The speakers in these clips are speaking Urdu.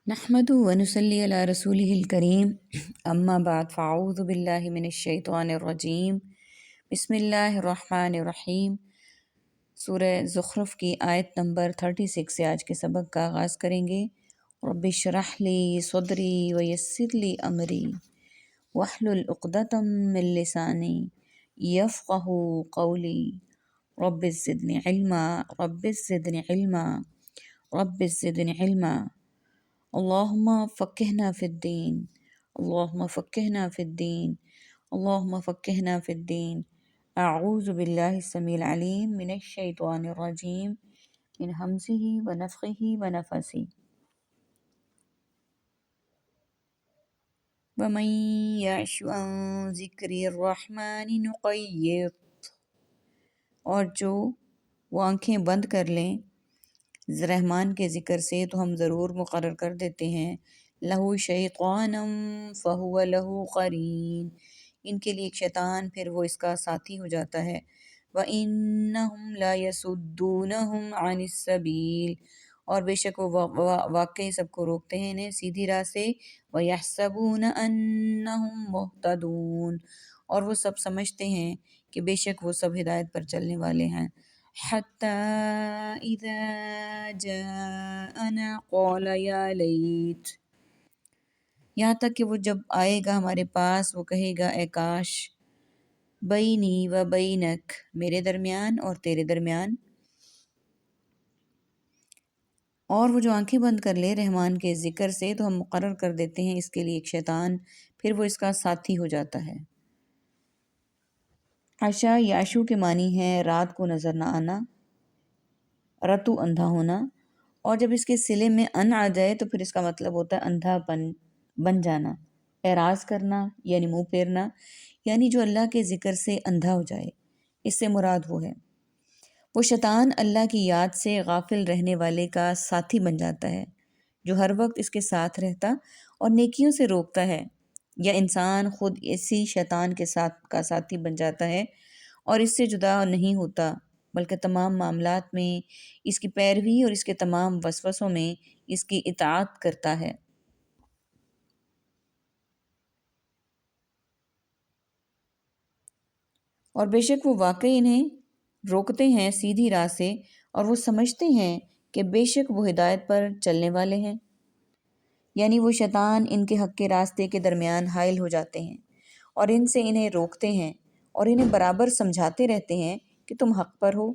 نحمده ونصلي على رسوله الكريم اما بعد فاعوذ باللہ من الشیطان الرجیم بسم اللہ الرحمن الرحیم۔ سورہ زخرف کی آیت نمبر 36 سے آج کے سبق کا آغاز کریں گے۔ رب اشرح لی صدری ویسر لی امری واحلل عقدۃ من لسانی یفقہوا قولی رب زدنی علما رب زدنی علما رب زدنی علما۔ اللہم فقہنا فی الدین اللہم فقہنا فی الدین اللہم فقہنا فی الدین۔ اعوذ باللہ السمیع العلیم من الشیطان الرجیم من ہمزہ ونفخہ ونفثہ۔ ومن یعش عن ذکر الرحمن نقیض، اور جو وہ آنکھیں بند کر لیں رحمان کے ذکر سے تو ہم ضرور مقرر کر دیتے ہیں لہو شیطانا فہو لہو قرین، ان کے لیے ایک شیطان پھر وہ اس کا ساتھی ہو جاتا ہے۔ وَإِنَّهُمْ لَيَصُدُّونَهُمْ عَنِ السَّبِيلِ، اور بے شک وہ واقعی سب کو روکتے ہیں انہیں سیدھی راہ سے۔ وَيَحْسَبُونَ أَنَّهُمْ مُهْتَدُونَ، اور وہ سب سمجھتے ہیں کہ بے شک وہ سب ہدایت پر چلنے والے ہیں۔ حَتَّى إِذَا جَاءَنَا قَالَ يَا لَيْتَ، یہاں تک کہ وہ جب آئے گا ہمارے پاس وہ کہے گا اے کاش، بینی و بینک، میرے درمیان اور تیرے درمیان۔ اور وہ جو آنکھیں بند کر لے رحمان کے ذکر سے تو ہم مقرر کر دیتے ہیں اس کے لیے ایک شیطان، پھر وہ اس کا ساتھی ہو جاتا ہے۔ عشا یا عشو کے معنی ہے رات کو نظر نہ آنا، رتو اندھا ہونا، اور جب اس کے صلے میں ان آ جائے تو پھر اس کا مطلب ہوتا ہے اندھا بن جانا، اعراض کرنا یعنی منہ پھیرنا، یعنی جو اللہ کے ذکر سے اندھا ہو جائے، اس سے مراد وہ ہے۔ وہ شیطان اللہ کی یاد سے غافل رہنے والے کا ساتھی بن جاتا ہے جو ہر وقت اس کے ساتھ رہتا اور نیکیوں سے روکتا ہے، یا انسان خود اسی شیطان کے ساتھی بن جاتا ہے اور اس سے جدا نہیں ہوتا، بلکہ تمام معاملات میں اس کی پیروی اور اس کے تمام وسوسوں میں اس کی اطاعت کرتا ہے۔ اور بے شک وہ واقعی انہیں روکتے ہیں سیدھی راہ سے، اور وہ سمجھتے ہیں کہ بے شک وہ ہدایت پر چلنے والے ہیں، یعنی وہ شیطان ان کے حق کے راستے کے درمیان حائل ہو جاتے ہیں اور ان سے انہیں روکتے ہیں اور انہیں برابر سمجھاتے رہتے ہیں کہ تم حق پر ہو،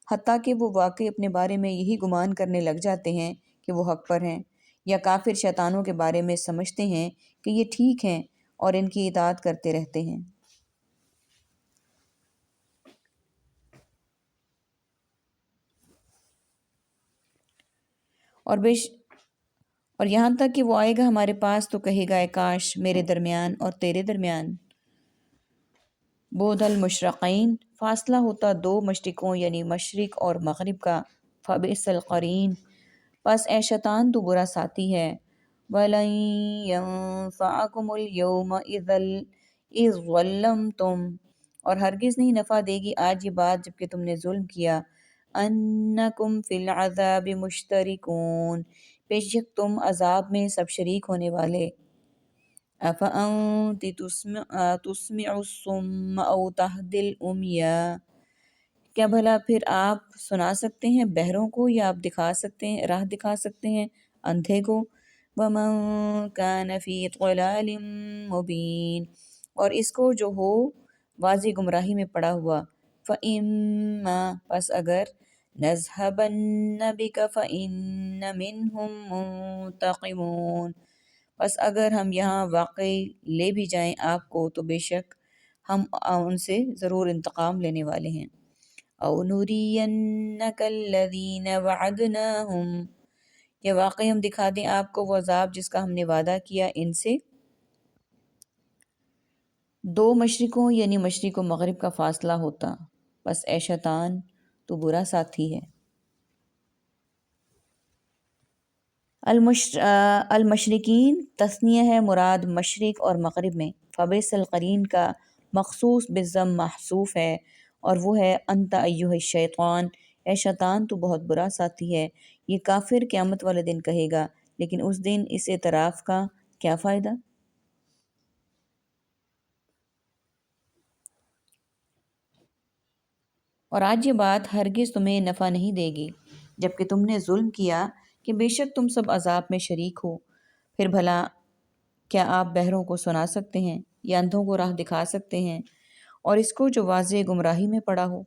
حتیٰ کہ وہ واقعی اپنے بارے میں یہی گمان کرنے لگ جاتے ہیں کہ وہ حق پر ہیں، یا کافر شیطانوں کے بارے میں سمجھتے ہیں کہ یہ ٹھیک ہیں اور ان کی اطاعت کرتے رہتے ہیں۔ اور یہاں تک کہ وہ آئے گا ہمارے پاس تو کہے گا اے کاش میرے درمیان اور تیرے درمیان۔ بعد المشرقین، فاصلہ ہوتا دو مشرقوں یعنی مشرق اور مغرب کا۔ فبئس القرین، پس اے شیطان تو برا ساتھی ہے۔ وَلَن يَنفَعَكُمُ الْيَوْمَ إِذْ ظَلَمْتُمْ، اور ہرگز نہیں نفع دے گی آج یہ بات جب کہ تم نے ظلم کیا۔ أَنَّكُمْ فِي الْعَذَابِ مُشْتَرِكُونَ، بے شک تم عذاب میں سب شریک ہونے والے۔ أَفَأَنتِ تُسْمِعُ الصُّمَّ أَوْ تَهْدِي الْعُمْيَ، کیا بھلا پھر آپ سنا سکتے ہیں بہروں کو یا آپ دکھا سکتے ہیں راہ دکھا سکتے ہیں اندھے کو۔ وَمَن كَانَ فِي ضَلَالٍ مُّبِينٍ، اور اس کو جو ہو واضح گمراہی میں پڑا ہوا۔ فَإِمَّا، پس اگر نَذْهَبَنَّ بِكَ فَإِنَّ مِنْهُمْ مُنْتَقِمُونَ، پس اگر ہم یہاں واقعی لے بھی جائیں آپ کو تو بے شک ہم ان سے ضرور انتقام لینے والے ہیں۔ أَوْ نُرِيَنَّكَ الَّذِينَ وَعَدْنَاهُمْ، یا واقعی ہم دکھا دیں آپ کو وہ عذاب جس کا ہم نے وعدہ کیا ان سے۔ دو مشرقوں یعنی مشرق و مغرب کا فاصلہ ہوتا، بس اے شیطان تو برا ساتھی ہے۔ المشرقین تثنیہ ہے، مراد مشرق اور مغرب میں۔ فبئس القرین کا مخصوص بالضم محذوف ہے اور وہ ہے انت ایھا الشیطان، اے شیطان تو بہت برا ساتھی ہے۔ یہ کافر قیامت والے دن کہے گا لیکن اس دن اس اعتراف کا کیا فائدہ؟ اور آج یہ بات ہرگز تمہیں نفع نہیں دے گی جبکہ تم نے ظلم کیا کہ بے شک تم سب عذاب میں شریک ہو۔ پھر بھلا کیا آپ بہروں کو سنا سکتے ہیں یا اندھوں کو راہ دکھا سکتے ہیں، اور اس کو جو واضح گمراہی میں پڑا ہو؟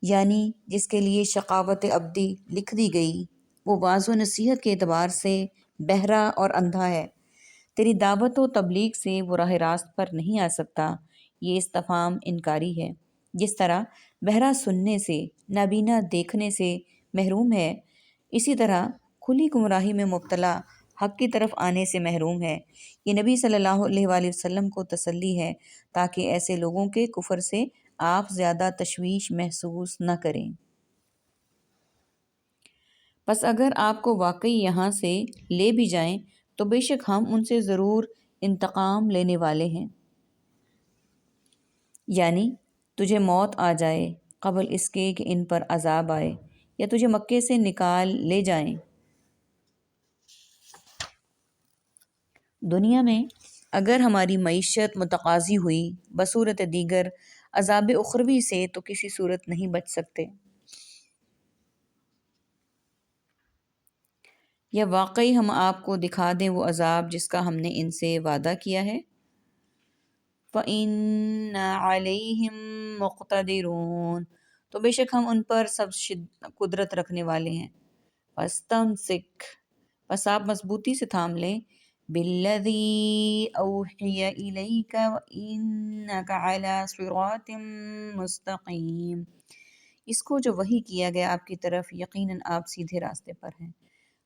یعنی جس کے لیے شقاوت ابدی لکھ دی گئی وہ واضح و نصیحت کے اعتبار سے بہرا اور اندھا ہے۔ تیری دعوت و تبلیغ سے وہ راہ راست پر نہیں آ سکتا۔ یہ استفہام انکاری ہے۔ جس طرح بہرا سننے سے، نابینا دیکھنے سے محروم ہے، اسی طرح کھلی گمراہی میں مبتلا حق کی طرف آنے سے محروم ہے۔ یہ نبی صلی اللہ علیہ وآلہ وسلم کو تسلی ہے تاکہ ایسے لوگوں کے کفر سے آپ زیادہ تشویش محسوس نہ کریں۔ پس اگر آپ کو واقعی یہاں سے لے بھی جائیں تو بے شک ہم ان سے ضرور انتقام لینے والے ہیں۔ یعنی تجھے موت آ جائے قبل اس کے کہ ان پر عذاب آئے، یا تجھے مکے سے نکال لے جائیں۔ دنیا میں اگر ہماری معیشت متقاضی ہوئی بصورت دیگر عذاب اخروی سے تو کسی صورت نہیں بچ سکتے، یا واقعی ہم آپ کو دکھا دیں وہ عذاب جس کا ہم نے ان سے وعدہ کیا ہے۔ فَإِنَّ عَلَيْهِمْ مُقْتَدِرُونَ، تو بے شک ہم ان پر سب قدرت رکھنے والے ہیں۔ فَاسْتَمْسِكْ، پس آپ مضبوطی سے تھام لیں، بِالَّذِي أَوْحِيَ إِلَيْكَ وَإِنَّكَ عَلَى صِرَاطٍ مُسْتَقِيمٍ، اس کو جو وحی کیا گیا آپ کی طرف، یقیناً آپ سیدھے راستے پر ہیں۔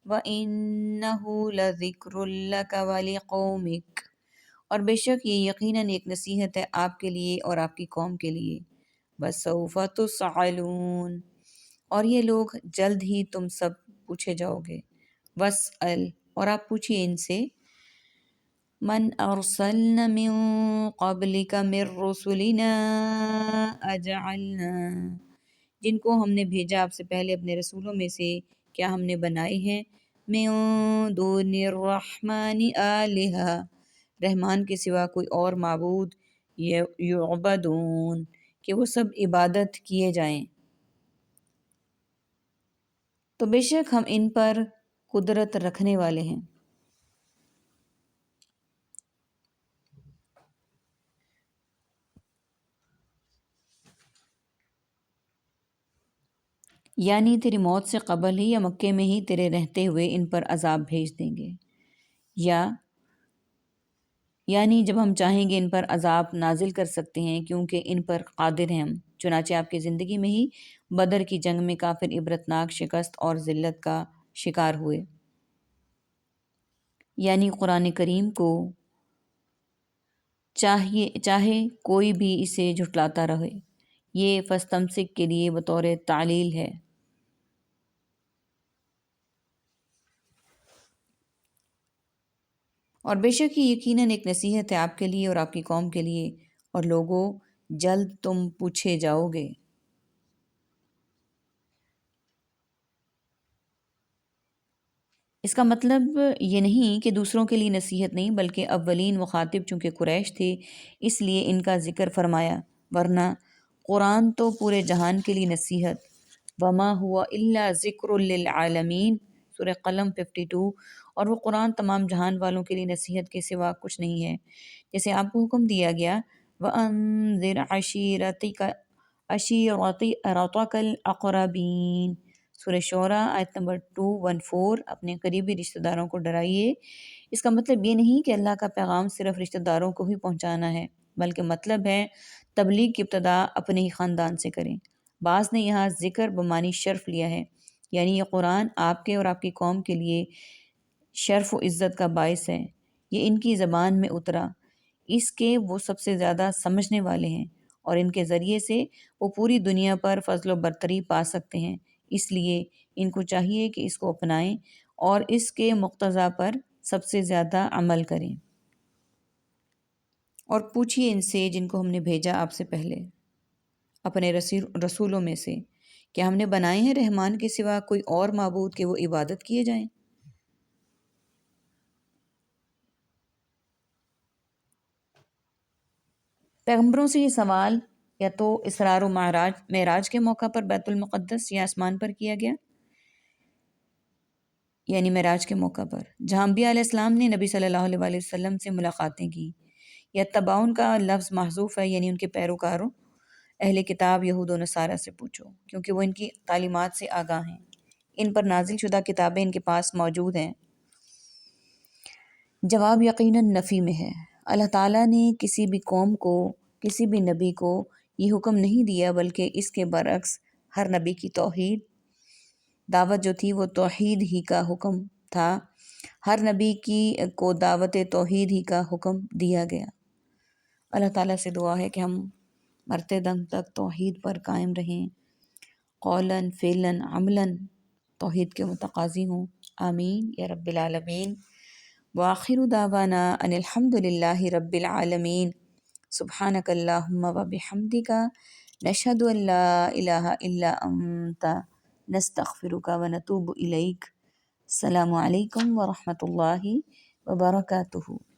وَإِنَّهُ لَذِكْرٌ لَكَ وَلِقَوْمِكَ، اور بے شک یہ یقیناً ایک نصیحت ہے آپ کے لیے اور آپ کی قوم کے لیے۔ وَسَوْفَ تُسْأَلُونَ، اور یہ لوگ جلد ہی تم سب پوچھے جاؤ گے۔ وَاسْأَلْ، اور آپ پوچھئے ان سے، مَنْ أَرْسَلْنَا مِن قَبْلِكَ مِن رُّسُلِنَا أَجَعَلْنَا، جن کو ہم نے بھیجا آپ سے پہلے اپنے رسولوں میں سے کیا ہم نے بنائے ہیں، مِن دُونِ الرَّحْمَنِ آلِهَةً، رحمان کے سوا کوئی اور معبود، یعبدون، کہ وہ سب عبادت کیے جائیں۔ تو بے شک ہم ان پر قدرت رکھنے والے ہیں۔ یعنی تیری موت سے قبل ہی یا مکے میں ہی تیرے رہتے ہوئے ان پر عذاب بھیج دیں گے، یا یعنی جب ہم چاہیں گے ان پر عذاب نازل کر سکتے ہیں کیونکہ ان پر قادر ہیں ہم۔ چنانچہ آپ کی زندگی میں ہی بدر کی جنگ میں کافر عبرتناک شکست اور ذلت کا شکار ہوئے۔ یعنی قرآن کریم کو چاہے کوئی بھی اسے جھٹلاتا رہے، یہ فَاسْتَمْسِک کے لیے بطور تعلیل ہے۔ اور بے شک یہ یقیناً ایک نصیحت ہے آپ کے لیے اور آپ کی قوم کے لیے، اور لوگوں جلد تم پوچھے جاؤ گے۔ اس کا مطلب یہ نہیں کہ دوسروں کے لیے نصیحت نہیں، بلکہ اولین مخاطب چونکہ قریش تھے اس لیے ان کا ذکر فرمایا، ورنہ قرآن تو پورے جہان کے لیے نصیحت، وما ہوا الا ذکر للعالمین، سورہ قلم 52، اور وہ قرآن تمام جہان والوں کے لیے نصیحت کے سوا کچھ نہیں ہے۔ جیسے آپ کو حکم دیا گیا وَأَنذِرْ عَشِيرَتَكَ الْأَقْرَبِينَ، سورہ شعراء آیت نمبر 214، اپنے قریبی رشتہ داروں کو ڈرائیے۔ اس کا مطلب یہ نہیں کہ اللہ کا پیغام صرف رشتہ داروں کو ہی پہنچانا ہے، بلکہ مطلب ہے تبلیغ کی ابتدا اپنے ہی خاندان سے کریں۔ بعض نے یہاں ذکر بمعنی شرف لیا ہے، یعنی یہ قرآن آپ کے اور آپ کی قوم کے لیے شرف و عزت کا باعث ہے۔ یہ ان کی زبان میں اترا، اس کے وہ سب سے زیادہ سمجھنے والے ہیں، اور ان کے ذریعے سے وہ پوری دنیا پر فضل و برتری پا سکتے ہیں، اس لیے ان کو چاہیے کہ اس کو اپنائیں اور اس کے مقتضا پر سب سے زیادہ عمل کریں۔ اور پوچھیے ان سے جن کو ہم نے بھیجا آپ سے پہلے اپنے رسولوں میں سے کہ ہم نے بنائے ہیں رحمان کے سوا کوئی اور معبود کہ وہ عبادت کیے جائیں؟ پیغمبروں سے یہ سوال یا تو اسرار و معراج کے موقع پر بیت المقدس یا آسمان پر کیا گیا، یعنی معراج کے موقع پر، جہاں انبیاء علیہ السلام نے نبی صلی اللہ علیہ وسلم سے ملاقاتیں کی، یا تباؤن کا لفظ محذوف ہے، یعنی ان کے پیروکاروں اہل کتاب یہود و نصارہ سے پوچھو، کیونکہ وہ ان کی تعلیمات سے آگاہ ہیں، ان پر نازل شدہ کتابیں ان کے پاس موجود ہیں۔ جواب یقیناً نفی میں ہے۔ اللہ تعالیٰ نے کسی بھی قوم کو، کسی بھی نبی کو یہ حکم نہیں دیا، بلکہ اس کے برعکس ہر نبی کی توحید دعوت جو تھی وہ توحید ہی کا حکم تھا، ہر نبی کو دعوت توحید ہی کا حکم دیا گیا۔ اللہ تعالیٰ سے دعا ہے کہ ہم مرتے دم تک توحید پر قائم رہیں، قولاً فعلاً عملاً توحید کے متقاضی ہوں، آمین یا رب العالمین۔ وآخر دعوانا ان الحمد للہ رب العالمین، سبحانک اللہم و بحمدک، نشہد ان لا الہ الا انت، نستغفرک و نتوب الیک۔ السلام علیکم ورحمۃ اللہ وبرکاتہ۔